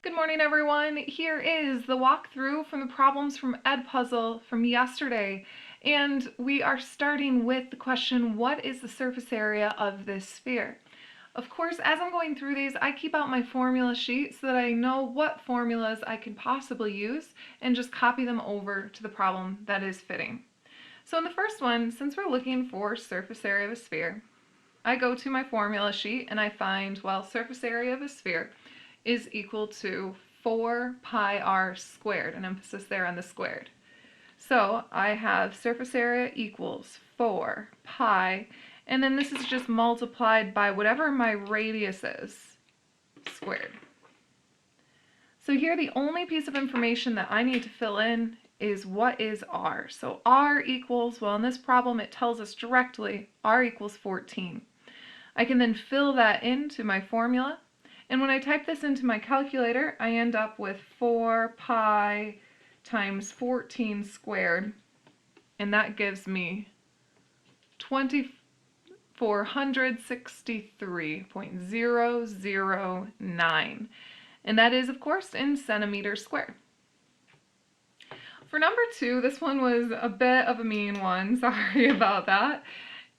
Good morning, everyone. Here is the walkthrough from the problems from Edpuzzle from yesterday. And we are starting with the question, what is the surface area of this sphere? Of course, as I'm going through these, I keep out my formula sheet so that I know what formulas I could possibly use and just copy them over to the problem that is fitting. So in the first one, since we're looking for surface area of a sphere, I go to my formula sheet and I find, well, surface area of a sphere is equal to 4 pi r squared, an emphasis there on the squared. So I have surface area equals 4 pi, and then this is just multiplied by whatever my radius is, squared. So here the only piece of information that I need to fill in is what is r. So r equals, well, in this problem it tells us directly r equals 14. I can then fill that into my formula. And when I type this into my calculator, I end up with 4 pi times 14 squared, and that gives me 2463.009. And that is, of course, in centimeters squared. For number 2, this one was a bit of a mean one. Sorry about that.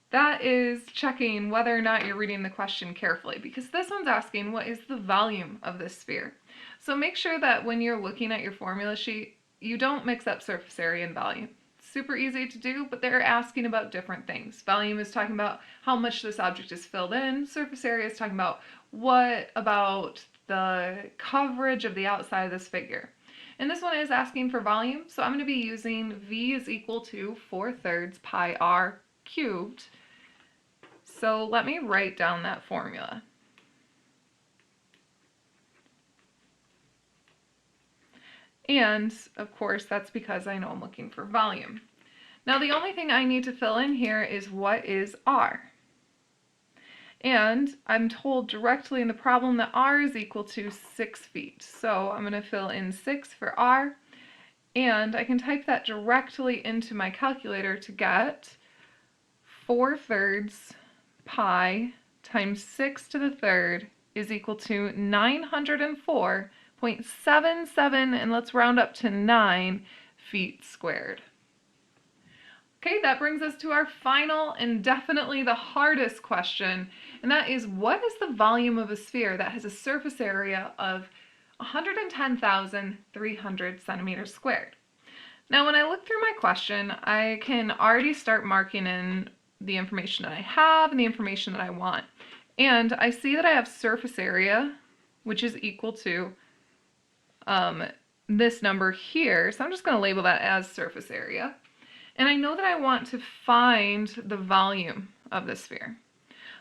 That is checking whether or not you're reading the question carefully, because this one's asking what is the volume of this sphere. So make sure that when you're looking at your formula sheet, you don't mix up surface area and volume. Super easy to do, but they're asking about different things. Volume is talking about how much this object is filled in. Surface area is talking about what about the coverage of the outside of this figure. And this one is asking for volume, so I'm going to be using V is equal to 4/3 pi r cubed. So let me write down that formula. And of course that's because I know I'm looking for volume. Now the only thing I need to fill in here is what is r. And I'm told directly in the problem that r is equal to 6 feet. So I'm going to fill in 6 for r, and I can type that directly into my calculator to get 4/3 pi times 6 to the third is equal to 904.77, and let's round up to 9 feet squared. Okay, that brings us to our final and definitely the hardest question, and that is, what is the volume of a sphere that has a surface area of 110,300 centimeters squared? Now when I look through my question, I can already start marking in the information that I have and the information that I want. And I see that I have surface area, which is equal to this number here. So I'm just going to label that as surface area. And I know that I want to find the volume of the sphere.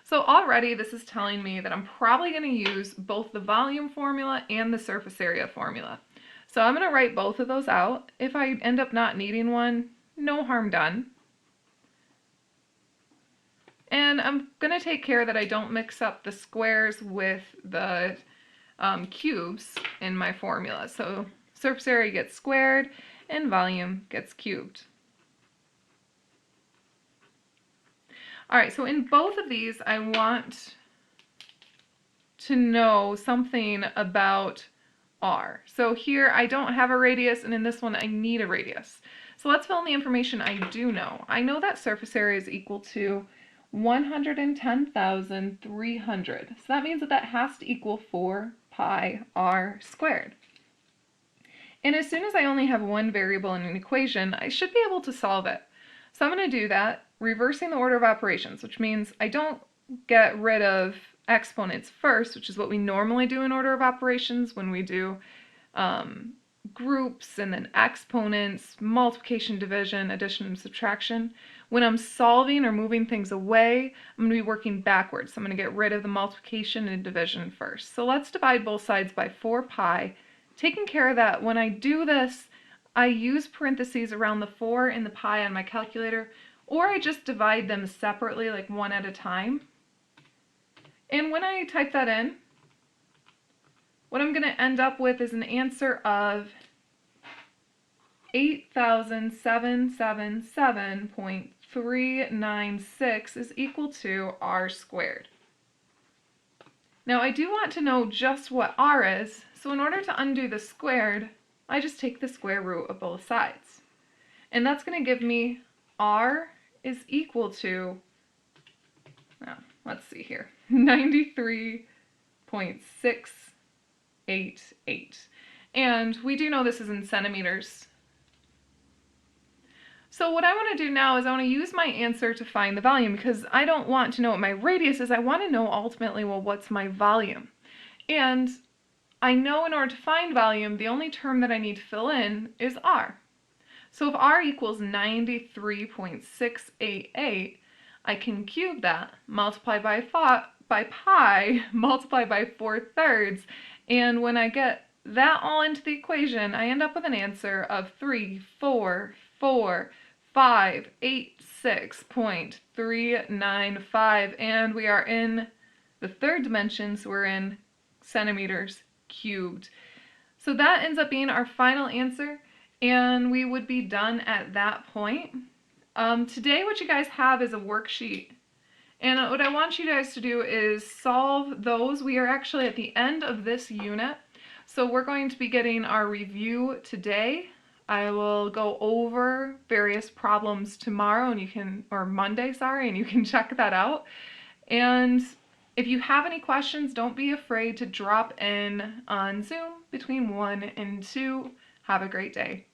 So already this is telling me that I'm probably going to use both the volume formula and the surface area formula. So I'm going to write both of those out. If I end up not needing one, no harm done. And I'm going to take care that I don't mix up the squares with the cubes in my formula. So surface area gets squared and volume gets cubed. Alright, so in both of these I want to know something about r. So here I don't have a radius, and in this one I need a radius. So let's fill in the information I do know. I know that surface area is equal to 110,300. So that means that that has to equal 4 pi r squared. And as soon as I only have one variable in an equation, I should be able to solve it. So I'm going to do that, reversing the order of operations, which means I don't get rid of exponents first, which is what we normally do in order of operations when we do groups and then exponents, multiplication, division, addition, and subtraction. When I'm solving or moving things away, I'm going to be working backwards. So I'm going to get rid of the multiplication and division first. So let's divide both sides by 4 pi, taking care that when I do this, I use parentheses around the 4 and the pi on my calculator, or I just divide them separately, like one at a time. And when I type that in, what I'm going to end up with is an answer of 8,777.396 is equal to r squared. Now I do want to know just what r is, so So in order to undo the squared, I just take the square root of both sides. And that's going to give me r is equal to, let's see here, 93.688. And we do know this is in centimeters. So what I want to do now is I want to use my answer to find the volume, because I don't want to know what my radius is. I want to know ultimately, well, what's my volume? And I know in order to find volume, the only term that I need to fill in is r. So if r equals 93.688, I can cube that, multiply by pi, multiply by 4/3, and when I get that all into the equation, I end up with an answer of 344,586.395, and we are in the third dimension, so we're in centimeters cubed. So that ends up being our final answer, and we would be done at that point. Today what you guys have is a worksheet, and what I want you guys to do is solve those. We are actually at the end of this unit, so we're going to be getting our review today. I will go over various problems tomorrow, and you can, or Monday, sorry, and you can check that out. And if you have any questions, don't be afraid to drop in on Zoom between 1 and 2. Have a great day.